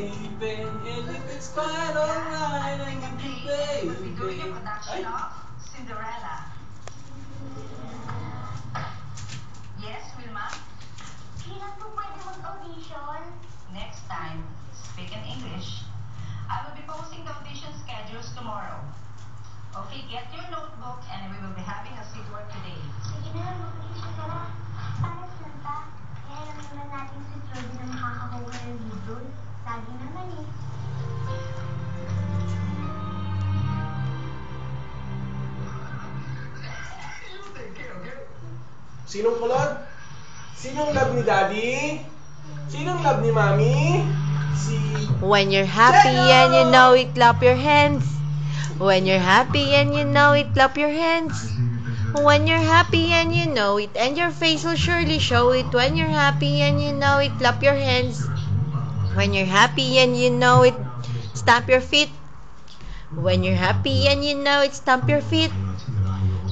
baby. And if it's quite alright, I need you, baby. We'll be doing a production of Cinderella. Yes, Wilma? Kailan po pwede mag-audition? Next time, speak in English. I will be posting the audition schedules tomorrow. Okay, get your notebook and we will be having a seat work today. Sige na, mag-audition ka na. Para saan ba? Kaya alam naman natin si Jordy na makakakuha ng libro. Lagi naman eh. Sinong kulot? Sinong love ni Daddy? Sinong love ni Mami? Si... When you're happy and you know it, clap your hands. When you're happy and you know it, clap your hands. When you're happy and you know it, and your face will surely show it. When you're happy and you know it, clap your hands. When you're happy and you know it, stamp your feet. When you're happy and you know it, stamp your feet.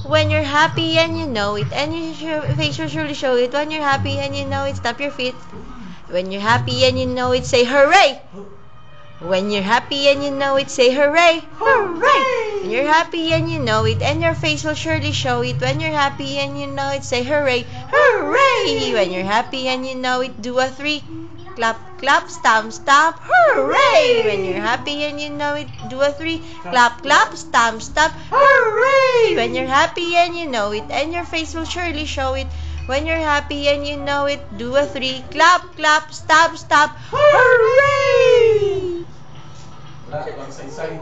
When you're happy and you know it, and your face will surely show it. When you're happy and you know it, stamp your feet. When you're happy and you know it, say hooray! When you're happy and you know it, say hooray! Hooray! When you're happy and you know it, and your face will surely show it. When you're happy and you know it, say hooray! Hooray! When you're happy and you know it, do a three. Clap, clap, stamp, stamp, hooray! When you're happy and you know it, do a three. Clap, clap, stamp, stamp, hooray! When you're happy and you know it, and your face will surely show it. When you're happy and you know it, do a three. Clap, clap, stamp, stamp, hooray! Wala, lang saysay.